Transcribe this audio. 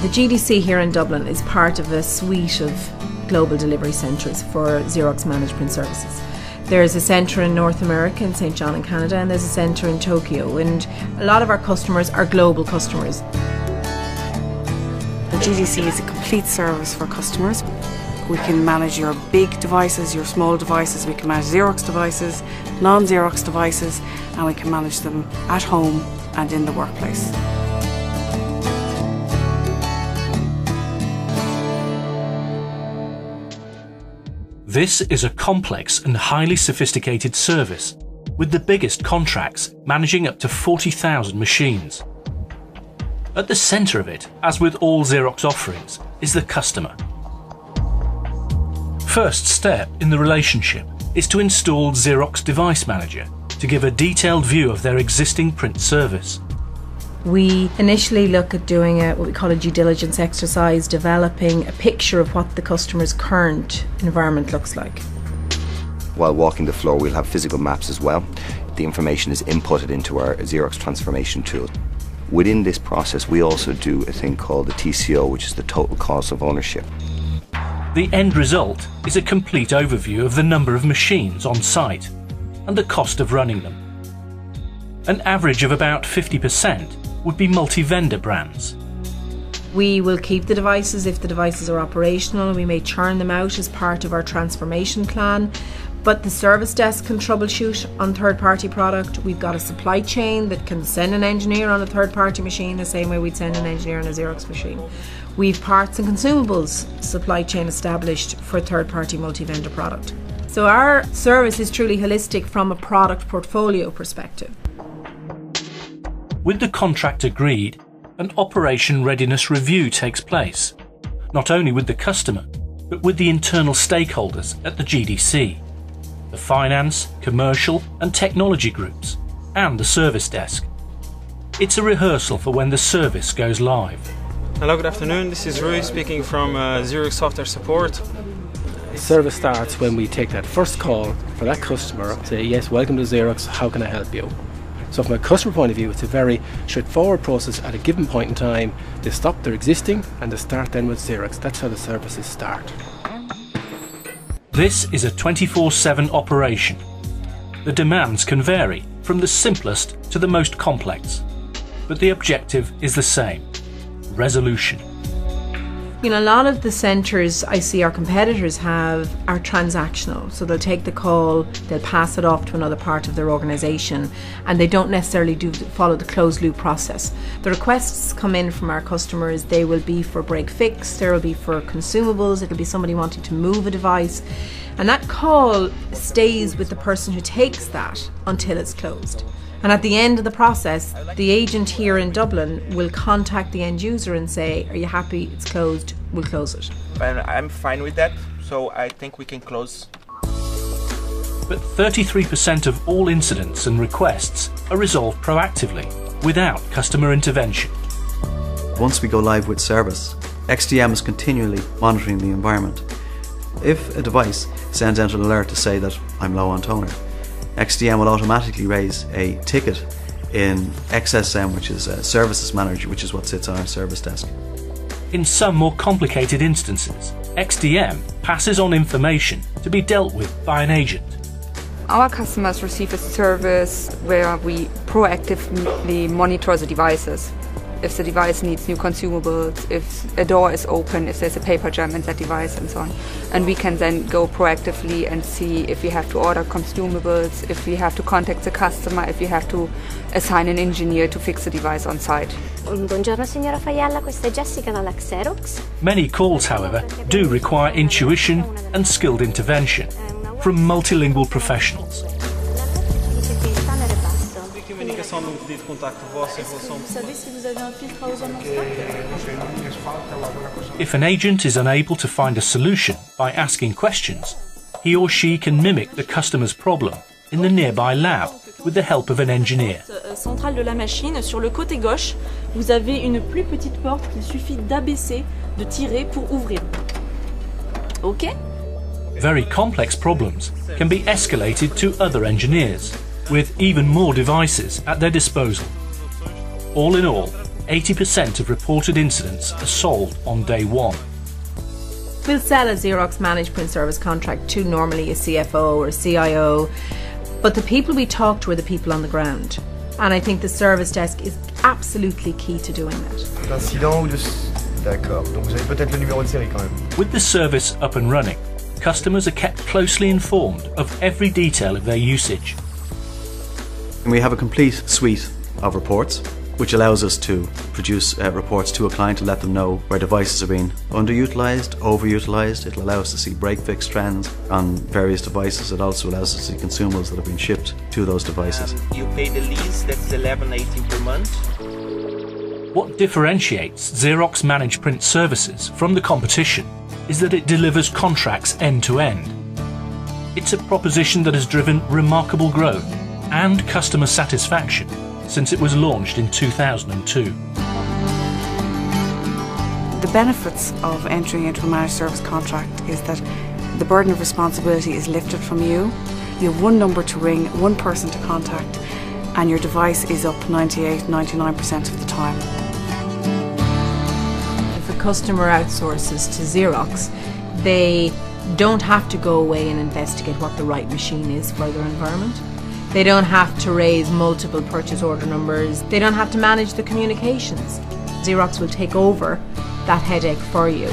The GDC here in Dublin is part of a suite of global delivery centres for Xerox managed print services. There's a centre in North America, in St. John in Canada, and there's a centre in Tokyo, and a lot of our customers are global customers. The GDC is a complete service for customers. We can manage your big devices, your small devices, we can manage Xerox devices, non-Xerox devices, and we can manage them at home and in the workplace. This is a complex and highly sophisticated service, with the biggest contracts managing up to 40,000 machines. At the centre of it, as with all Xerox offerings, is the customer. First step in the relationship is to install Xerox Device Manager to give a detailed view of their existing print service. We initially look at doing what we call a due diligence exercise, developing a picture of what the customer's current environment looks like. While walking the floor, we'll have physical maps as well. The information is inputted into our Xerox transformation tool. Within this process, we also do a thing called the TCO, which is the total cost of ownership. The end result is a complete overview of the number of machines on site and the cost of running them. An average of about 50% would be multi-vendor brands. We will keep the devices if the devices are operational. We may churn them out as part of our transformation plan, but the service desk can troubleshoot on third-party product. We've got a supply chain that can send an engineer on a third-party machine the same way we'd send an engineer on a Xerox machine. We've parts and consumables supply chain established for third-party multi-vendor product. So our service is truly holistic from a product portfolio perspective. With the contract agreed, an operation readiness review takes place, not only with the customer, but with the internal stakeholders at the GDC, the finance, commercial and technology groups, and the service desk. It's a rehearsal for when the service goes live. Hello, good afternoon. This is Rui speaking from Xerox Software Support. The service starts when we take that first call for that customer, say, yes, welcome to Xerox, how can I help you? So from a customer point of view, it's a very straightforward process. At a given point in time, they stop their existing and they start then with Xerox. That's how the services start. This is a 24/7 operation. The demands can vary from the simplest to the most complex, but the objective is the same: resolution. You know, a lot of the centres I see our competitors have are transactional. So they'll take the call, they'll pass it off to another part of their organisation, and they don't necessarily follow the closed loop process. The requests come in from our customers, they will be for break fix, there will be for consumables, it'll be somebody wanting to move a device, and that call stays with the person who takes that until it's closed. And at the end of the process, the agent here in Dublin will contact the end user and say, are you happy, it's closed, we'll close it. And I'm fine with that, so I think we can close. But 33% of all incidents and requests are resolved proactively, without customer intervention. Once we go live with service, XDM is continually monitoring the environment. If a device sends out an alert to say that I'm low on toner, XDM will automatically raise a ticket in XSM, which is a services manager, which is what sits on our service desk. In some more complicated instances, XDM passes on information to be dealt with by an agent. Our customers receive a service where we proactively monitor the devices. If the device needs new consumables, if a door is open, if there's a paper jam in that device and so on. And we can then go proactively and see if we have to order consumables, if we have to contact the customer, if we have to assign an engineer to fix the device on site. Buongiorno signora Faiella, questa è Jessica dalla Xerox. Many calls, however, do require intuition and skilled intervention from multilingual professionals. If an agent is unable to find a solution by asking questions, he or she can mimic the customer's problem in the nearby lab with the help of an engineer. Centrale de la machine, sur le côté gauche, vous avez une plus petite porte qu'il suffit d'abaisser, de tirer pour ouvrir. OK? Very complex problems can be escalated to other engineers, with even more devices at their disposal. All in all, 80% of reported incidents are solved on day one. We'll sell a Xerox managed print service contract to normally a CFO or a CIO, but the people we talk to are the people on the ground. And I think the service desk is absolutely key to doing that. D'incident ou de... D'accord, donc vous avez peut-être le numéro de série quand même. With the service up and running, customers are kept closely informed of every detail of their usage. And we have a complete suite of reports, which allows us to produce reports to a client to let them know where devices are being underutilised, overutilised. It'll allow us to see break-fix trends on various devices. It also allows us to see consumables that have been shipped to those devices. You pay the lease, that's 11.18 per month. What differentiates Xerox Managed Print Services from the competition is that it delivers contracts end-to-end. It's a proposition that has driven remarkable growth and customer satisfaction since it was launched in 2002. The benefits of entering into a managed service contract is that the burden of responsibility is lifted from you. You have one number to ring, one person to contact, and your device is up 98–99% of the time. If a customer outsources to Xerox, they don't have to go away and investigate what the right machine is for their environment. They don't have to raise multiple purchase order numbers. They don't have to manage the communications. Xerox will take over that headache for you.